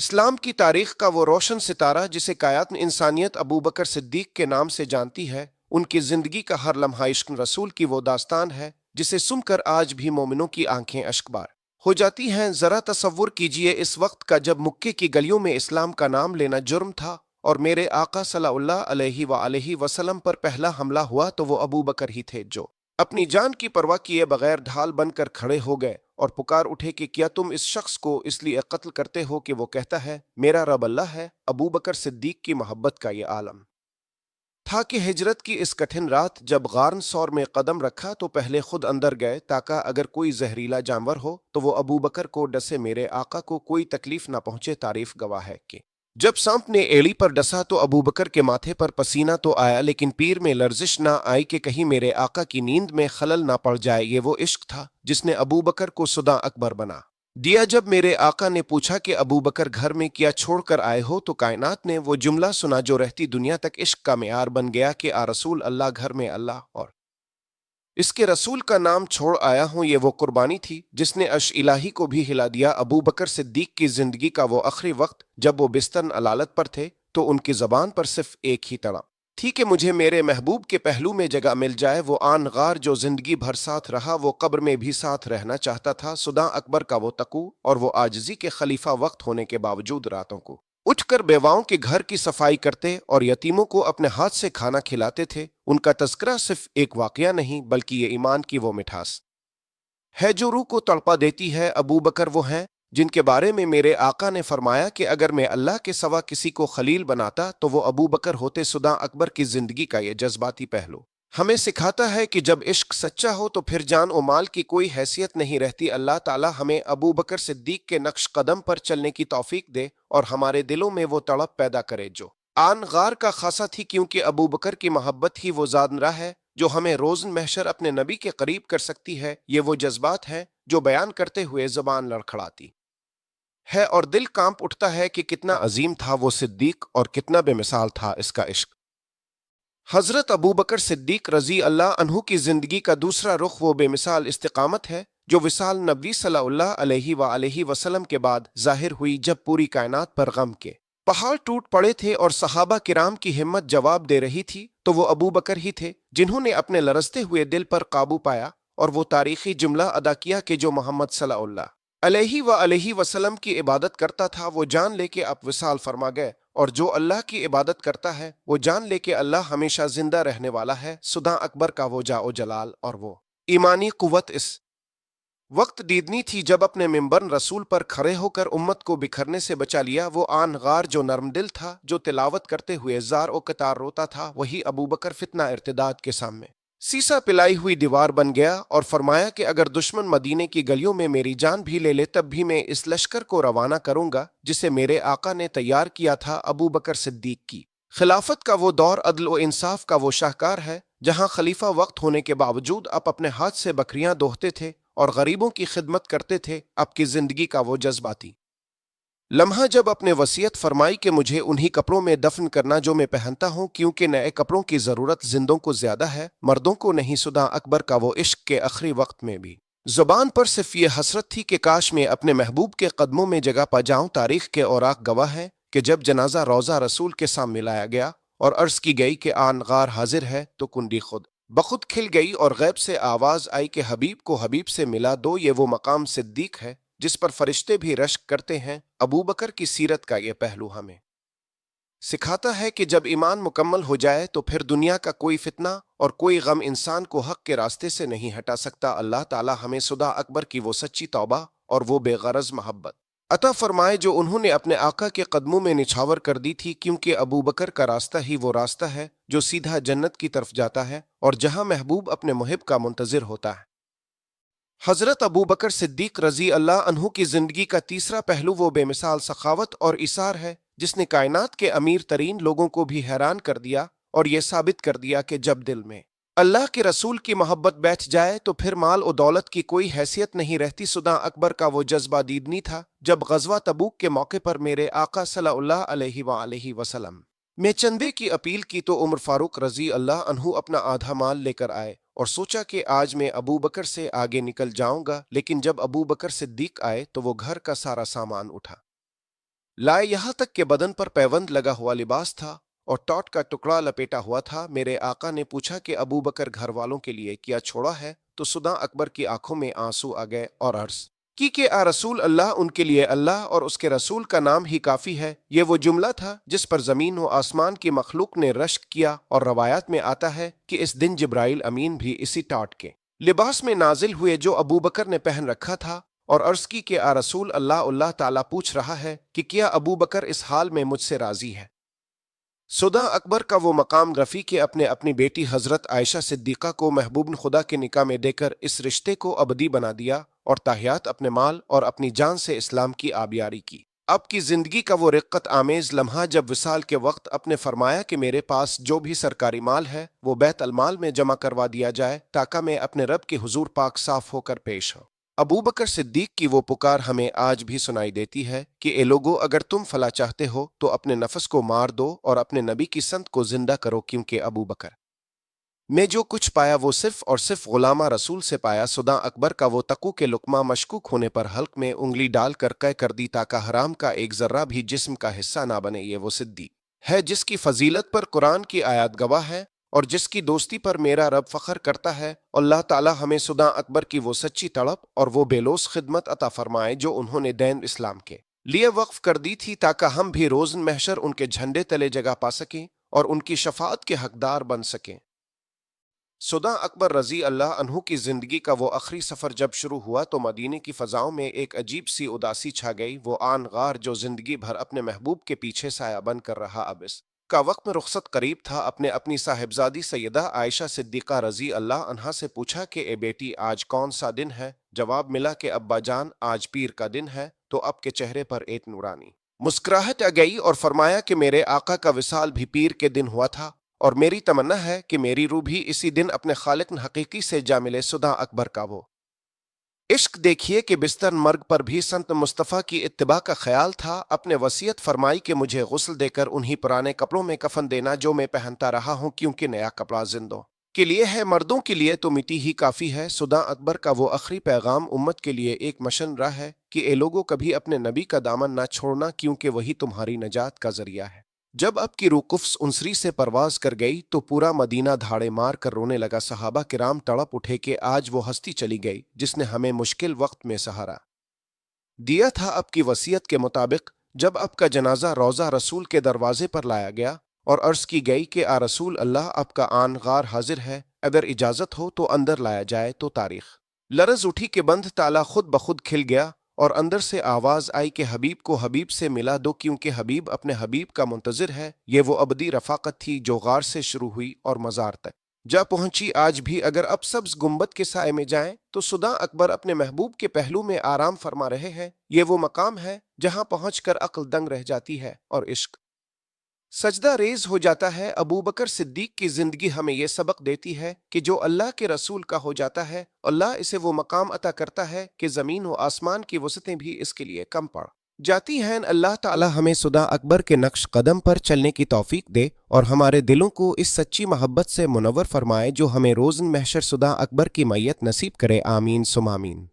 इस्लाम की तारीख का वो रोशन सितारा जिसे कायत इंसानियत अबू बकर सिद्दीक के नाम से जानती है, उनकी जिंदगी का हर लम्हा इश्क रसूल की वो दास्तान है जिसे सुनकर आज भी मोमिनों की आंखें अश्कबार हो जाती हैं। जरा तसव्वुर कीजिए इस वक्त का जब मुक्के की गलियों में इस्लाम का नाम लेना जुर्म था और मेरे आका सल्लल्लाहु अलैहि वसल्लम पर पहला हमला हुआ तो वो अबू बकर ही थे जो अपनी जान की परवाह किए बगैर ढाल बनकर खड़े हो गए और पुकार उठे कि क्या तुम इस शख्स को इसलिए कत्ल करते हो कि वो कहता है मेरा रब अल्लाह है। अबू बकर सिद्दीक की मोहब्बत का ये आलम था कि हिजरत की इस कठिन रात जब गारन सौर में कदम रखा तो पहले खुद अंदर गए ताकि अगर कोई जहरीला जानवर हो तो वो अबू बकर को डसे मेरे आका को कोई तकलीफ ना पहुंचे। तारीफ गवाह है कि जब सांप ने एड़ी पर डसा तो अबू बकर के माथे पर पसीना तो आया लेकिन पीर में लर्जिश ना आई कि कहीं मेरे आका की नींद में खलल ना पड़ जाए। ये वो इश्क था जिसने अबू बकर को सुदा अकबर बना दिया। जब मेरे आका ने पूछा कि अबू बकर घर में क्या छोड़कर आए हो तो कायनात ने वो जुमला सुना जो रहती दुनिया तक इश्क का मेयार बन गया कि आ रसूल अल्लाह घर में अल्लाह और इसके रसूल का नाम छोड़ आया हूं। ये वो कुर्बानी थी जिसने अश इलाही को भी हिला दिया। अबू बकर सिद्दीक की जिंदगी का वो आखिरी वक्त जब वो बिस्तन अलालत पर थे तो उनकी जबान पर सिर्फ एक ही तड़प थी कि मुझे मेरे महबूब के पहलू में जगह मिल जाए। वो आन गार जो जिंदगी भर साथ रहा वो कब्र में भी साथ रहना चाहता था। सुदा अकबर का वो तकू और वो आजिजी के खलीफा वक्त होने के बावजूद रातों को उठकर बेवाओं के घर की सफाई करते और यतीमों को अपने हाथ से खाना खिलाते थे। उनका तस्करा सिर्फ एक वाकया नहीं बल्कि ये ईमान की वो मिठास है जो रूह को तड़पा देती है। अबू बकर वो हैं जिनके बारे में मेरे आका ने फरमाया कि अगर मैं अल्लाह के सिवा किसी को खलील बनाता तो वो अबू बकर होते। सुदा अकबर की जिंदगी का ये जज्बाती पहलू हमें सिखाता है कि जब इश्क सच्चा हो तो फिर जान और माल की कोई हैसियत नहीं रहती। अल्लाह ताला हमें अबू बकर सिद्दीक के नक्श कदम पर चलने की तौफीक दे और हमारे दिलों में वो तड़प पैदा करे जो आन गार का खासा थी, क्योंकि अबू बकर की मोहब्बत ही वो ज़ादरा है जो हमें रोज़न महशर अपने नबी के करीब कर सकती है। ये वो जज्बात हैं जो बयान करते हुए ज़बान लड़खड़ाती है और दिल कांप उठता है कि कितना अजीम था वो सिद्दीक और कितना बेमिसाल था इसका इश्क। हजरत अबू बकर सिद्दीक रजी अल्लाह अन्हु की जिंदगी का दूसरा रुख वो बेमिसाल इस्तिकामत है जो विसाल नबी सल्लल्लाहु अलैहि वसल्लम के बाद जाहिर हुई जब पूरी कायनात पर गम के पहाड़ टूट पड़े थे और सहाबा किराम की हिम्मत जवाब दे रही थी तो वो अबू बकर ही थे जिन्होंने अपने लरजते हुए दिल पर काबू पाया और वो तारीखी जुमला अदा किया कि जो मोहम्मद सल्लल्लाहु अलैहि वसल्लम की इबादत करता था वो जान ले के अब विसाल फरमा गए और जो अल्लाह की इबादत करता है वो जान ले के अल्लाह हमेशा जिंदा रहने वाला है। सुदा अकबर का वो जाओ जलाल और वो ईमानी कुव्वत इस वक्त दीदनी थी जब अपने मिंबर रसूल पर खड़े होकर उम्मत को बिखरने से बचा लिया। वो आन गार जो नरम दिल था जो तिलावत करते हुए जार ओ कतार रोता था वही अबू बकर फितना इर्तिदाद के सामने सीसा पिलाई हुई दीवार बन गया और फरमाया कि अगर दुश्मन मदीने की गलियों में मेरी जान भी ले ले तब भी मैं इस लश्कर को रवाना करूंगा जिसे मेरे आका ने तैयार किया था। अबू बकर सिद्दीक की खिलाफत का वो दौर अदल व इंसाफ का वो शाहकार है जहां खलीफा वक्त होने के बावजूद आप अपने हाथ से बकरियां दोहते थे और गरीबों की खिदमत करते थे। आपकी जिंदगी का वो जज्बाती लम्हा जब अपने वसीयत फरमाई कि मुझे उन्हीं कपड़ों में दफन करना जो मैं पहनता हूं क्योंकि नए कपड़ों की जरूरत जिंदों को ज्यादा है मर्दों को नहीं। सुदा अकबर का वो इश्क के आखिरी वक्त में भी जुबान पर सिर्फ ये हसरत थी कि काश मैं अपने महबूब के कदमों में जगह पा जाऊं। तारीख के औराक गवाह है कि जब जनाजा रोजा रसूल के सामने लाया गया और अर्ज की गई कि आन गार हाजिर है तो कुंडी खुद बखुद खिल गई और गैब से आवाज आई कि हबीब को हबीब से मिला दो। ये वो मकाम सिद्दीक है जिस पर फरिश्ते भी रश्क करते हैं। अबू बकर की सीरत का यह पहलू हमें सिखाता है कि जब ईमान मुकम्मल हो जाए तो फिर दुनिया का कोई फितना और कोई गम इंसान को हक के रास्ते से नहीं हटा सकता। अल्लाह ताला हमें सुदा अकबर की वो सच्ची तौबा और वो बेगरज मोहब्बत अता फरमाए जो उन्होंने अपने आका के कदमों में निछावर कर दी थी, क्योंकि अबू बकर का रास्ता ही वो रास्ता है जो सीधा जन्नत की तरफ जाता है और जहां महबूब अपने मुहिब का मुंतजिर होता है। हजरत अबू बकर सिद्दीक रजी अल्लाह अन्हु की जिंदगी का तीसरा पहलू वो बेमिसाल सखावत और इसार है जिसने कायनात के अमीर तरीन लोगों को भी हैरान कर दिया और यह साबित कर दिया कि जब दिल में अल्लाह के रसूल की मोहब्बत बैठ जाए तो फिर माल और दौलत की कोई हैसियत नहीं रहती। सुदा अकबर का वो जज्बा दीदनी था जब गजवा तबूक के मौके पर मेरे आका सल्लल्लाहु अलैहि वसल्लम में चंदे की अपील की तो उमर फारूक रजी अल्लाह अन्हु अपना आधा माल लेकर आए और सोचा कि आज मैं अबू बकर से आगे निकल जाऊंगा। लेकिन जब अबू बकर सिद्दीक आए तो वो घर का सारा सामान उठा लाए, यहाँ तक कि बदन पर पैबंद लगा हुआ लिबास था और टॉट का टुकड़ा लपेटा हुआ था। मेरे आका ने पूछा कि अबू बकर घर वालों के लिए क्या छोड़ा है, तो सुदा अकबर की आंखों में आंसू आ गए और अर्ज कि आ रसूल अल्लाह, उनके लिए अल्लाह और उसके रसूल का नाम ही काफी है। ये वो जुमला था जिस पर जमीन व आसमान की मखलूक ने रश्क किया, और रवायात में आता है कि इस दिन जिब्राइल अमीन भी इसी टाट के लिबास में नाजिल हुए जो अबू बकर ने पहन रखा था, और अर्ज की कि आ रसूल अल्लाह, अल्लाह ताला पूछ रहा है कि क्या अबू बकर इस हाल में मुझसे राजी है। सुदा अकबर का वो मकाम रफ़ी के अपने अपनी बेटी हजरत आयशा सिद्दीक़ा को महबूब खुदा के निकाह में देकर इस रिश्ते को अबदी बना दिया और ताहियात अपने माल और अपनी जान से इस्लाम की आबियारी की। अब की जिंदगी का वो रिक्कत आमेज लम्हा जब विसाल के वक्त अपने फरमाया कि मेरे पास जो भी सरकारी माल है वो बैत अलमाल में जमा करवा दिया जाए, ताकि मैं अपने रब के हुजूर पाक साफ होकर पेश हूँ। अबू बकर सिद्दीक की वो पुकार हमें आज भी सुनाई देती है कि ए लोगो, अगर तुम फला चाहते हो तो अपने नफस को मार दो और अपने नबी की संत को जिंदा करो, क्योंकि अबू बकर मैं जो कुछ पाया वो सिर्फ और सिर्फ गुलामा रसूल से पाया। सुदा अकबर का वो तकू के लुकमा मशकूक होने पर हल्क में उंगली डालकर कै कर दी, ताकि हराम का एक जर्रा भी जिस्म का हिस्सा ना बने। ये वो सिद्दीक है जिसकी फजीलत पर कुरान की आयत गवाह है और जिसकी दोस्ती पर मेरा रब फख्र करता है। अल्लाह ताला हमें सुदा अकबर की वो सच्ची तड़प और वो बेलोस खिदमत अता फरमाए जो उन्होंने दैन इस्लाम के लिए वक्फ कर दी थी, ताकि हम भी रोज़न महशर उनके झंडे तले जगह पा सकें और उनकी शफाअत के हकदार बन सकें। सुदा अकबर रजी अल्लाह अन्हु की जिंदगी का वो आखिरी सफर जब शुरू हुआ तो मदीने की फजाओं में एक अजीब सी उदासी छा गई। वो आन गार जो जिंदगी भर अपने महबूब के पीछे साया बन कर रहा, अब इस का वक्त में रुखसत करीब था। अपने अपनी साहिबजादी सैयदा आयशा सिद्दीक़ा रजी अल्लाह अन्हा से पूछा कि ए बेटी, आज कौन सा दिन है। जवाब मिला कि अब्बा जान, आज पीर का दिन है। तो अब के चेहरे पर एक नूरानी मुस्कुराहट आ गई और फरमाया कि मेरे आका का विसाल भी पीर के दिन हुआ था और मेरी तमन्ना है कि मेरी रूह भी इसी दिन अपने खालिक हकीकी से जा मिले। सुदा अकबर का वो इश्क देखिए कि बिस्तर मर्ग पर भी संत मुस्तफ़ा की इत्तिबा का ख्याल था। अपने वसीयत फरमाई कि मुझे गुस्ल देकर उन्हीं पुराने कपड़ों में कफन देना जो मैं पहनता रहा हूं, क्योंकि नया कपड़ा जिंदों के लिए है, मर्दों के लिए तो मिट्टी ही काफी है। सुदा अकबर का वो आखिरी पैगाम उम्मत के लिए एक मशनरा है कि ए लोगों, कभी अपने नबी का दामन ना छोड़ना, क्योंकि वही तुम्हारी नजात का जरिया है। जब अब की रूह कुफ्स उनसरी से परवाज कर गई तो पूरा मदीना धाड़े मार कर रोने लगा। सहाबा किराम तड़प उठे कि आज वो हस्ती चली गई जिसने हमें मुश्किल वक्त में सहारा दिया था। अब की वसीयत के मुताबिक जब अब का जनाजा रोजा रसूल के दरवाजे पर लाया गया और अर्ज की गई कि आ रसूल अल्लाह, अब का आन गार हाजिर है, अगर इजाजत हो तो अंदर लाया जाए। तो तारीख लरज उठी कि बंद ताला खुद बखुद खिल गया और अंदर से आवाज आई कि हबीब को हबीब से मिला दो, क्योंकि हबीब अपने हबीब का मुंतजिर है। ये वो अबदी रफाकत थी जो गार से शुरू हुई और मजार तक जा पहुंची। आज भी अगर अब सब्ज गुंबद के साए में जाएं तो सुदा अकबर अपने महबूब के पहलू में आराम फरमा रहे हैं। ये वो मकाम है जहां पहुंचकर अक्ल दंग रह जाती है और इश्क सजदा रेज हो जाता है। अबू बकर सिद्दीक की जिंदगी हमें यह सबक देती है कि जो अल्लाह के रसूल का हो जाता है, अल्लाह इसे वो मकाम अता करता है कि जमीन व आसमान की वसतें भी इसके लिए कम पड़ जाती हैं। अल्लाह ताला हमें सुदा अकबर के नक्श कदम पर चलने की तौफीक दे और हमारे दिलों को इस सच्ची मोहब्बत से मुनव्वर फरमाए जो हमें रोज़न महशर सुदा अकबर की मैयत नसीब करे। आमीन सुम आमीन।